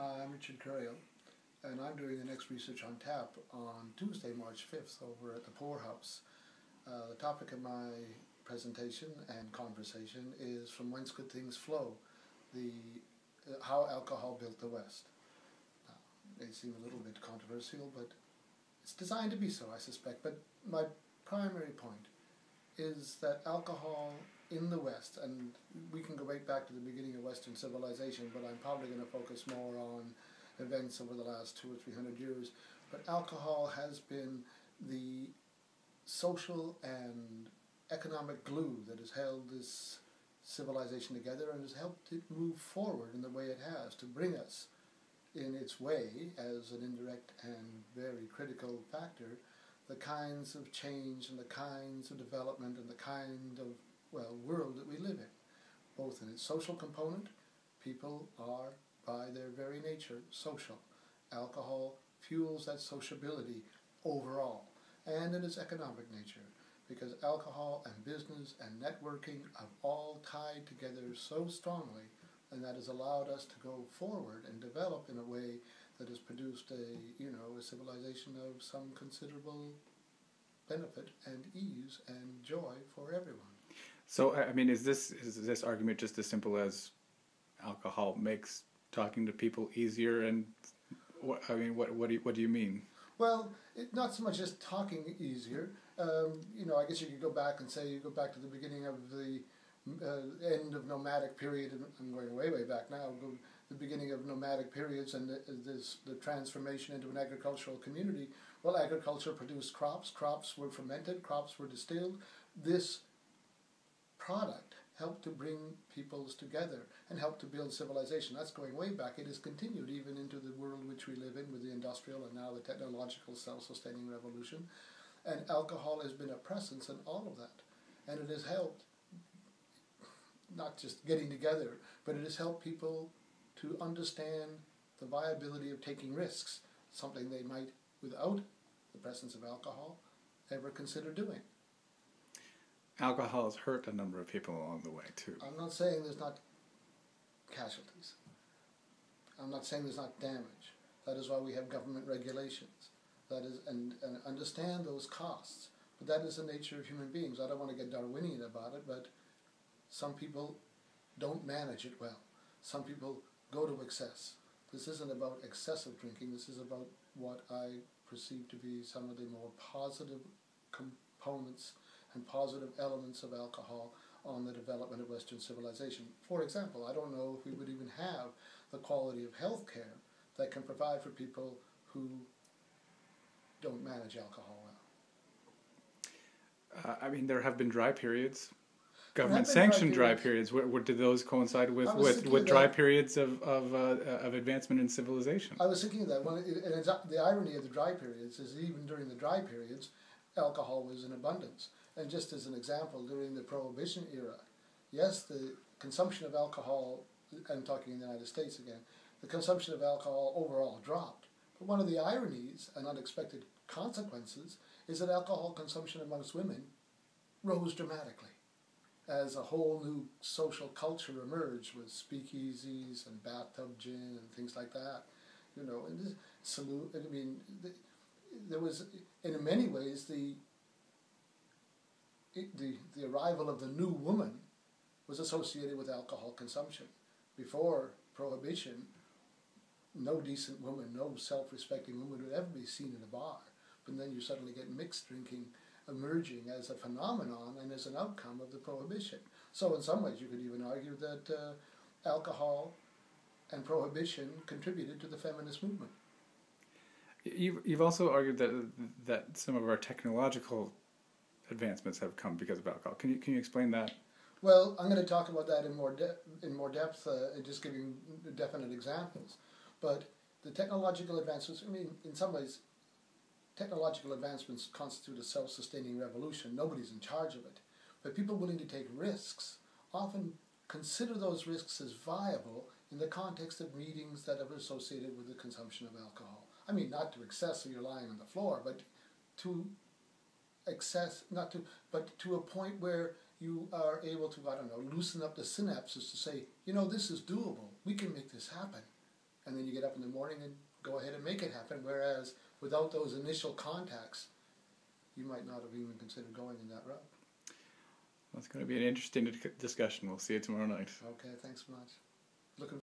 Hi, I'm Richard Kurial, and I'm doing the next research on tap on Tuesday, March 5th over at the Pourhouse. The topic of my presentation and conversation is From Whence Good Things Flow, how alcohol built the West. Now, it may seem a little bit controversial, but it's designed to be so, I suspect. But my primary point is that alcohol in the West, and we can go right back to the beginning of Western civilization, but I'm probably going to focus more on events over the last 200 or 300 years, but alcohol has been the social and economic glue that has held this civilization together and has helped it move forward in the way it has to bring us in its way as an indirect and very critical factor the kinds of change and the kinds of development and the kind of world that we live in, both in its social component. People are, by their very nature, social. Alcohol fuels that sociability overall, and in its economic nature, because alcohol and business and networking have all tied together so strongly, and that has allowed us to go forward and develop in a way that has produced a civilization of some considerable benefit and ease and joy for everyone. So, I mean, is this argument just as simple as alcohol makes talking to people easier? And what do you mean? Well, not so much as talking easier. I guess you could go back and say you go back to the beginning of the end of nomadic period. I'm going way back now. The beginning of nomadic periods and the transformation into an agricultural community. Well, agriculture produced crops. Crops were fermented. Crops were distilled. This product helped to bring peoples together and helped to build civilization. That's going way back. It has continued even into the world which we live in with the industrial and now the technological self-sustaining revolution. And alcohol has been a presence in all of that. And it has helped not just getting together, but it has helped people to understand the viability of taking risks, something they might, without the presence of alcohol, ever consider doing. Alcohol has hurt a number of people along the way, too. I'm not saying there's not casualties. I'm not saying there's not damage. That is why we have government regulations. That is, and understand those costs. But that is the nature of human beings. I don't want to get Darwinian about it, but some people don't manage it well. Some people go to excess. This isn't about excessive drinking. This is about what I perceive to be some of the more positive components and positive elements of alcohol on the development of Western civilization. For example, I don't know if we would even have the quality of health care that can provide for people who don't manage alcohol well. I mean, there have been dry periods, government-sanctioned dry periods. Did those coincide with dry periods of advancement in civilization? I was thinking of that. The irony of the dry periods is even during the dry periods, alcohol was in abundance. And just as an example, during the Prohibition era, yes, the consumption of alcohol, I'm talking in the United States again, the consumption of alcohol overall dropped. But one of the ironies and unexpected consequences is that alcohol consumption amongst women rose dramatically as a whole new social culture emerged with speakeasies and bathtub gin and things like that. And this salute, there was, in many ways, the arrival of the new woman was associated with alcohol consumption. Before Prohibition, no decent woman, no self-respecting woman would ever be seen in a bar. But then you suddenly get mixed drinking emerging as a phenomenon and as an outcome of the Prohibition. So in some ways you could even argue that alcohol and Prohibition contributed to the feminist movement. You've also argued that some of our technological advancements have come because of alcohol. Can you explain that? Well, I'm going to talk about that in more depth, just giving definite examples. But the technological advancements, in some ways, technological advancements constitute a self-sustaining revolution. Nobody's in charge of it. But people willing to take risks often consider those risks as viable in the context of meetings that are associated with the consumption of alcohol. Not to excess so you're lying on the floor, but to excess, but to a point where you are able to, loosen up the synapses to say, this is doable. We can make this happen. and then you get up in the morning and go ahead and make it happen. Whereas without those initial contacts, you might not have even considered going in that route. Well, it's going to be an interesting discussion. We'll see you tomorrow night. Okay, thanks so much. Looking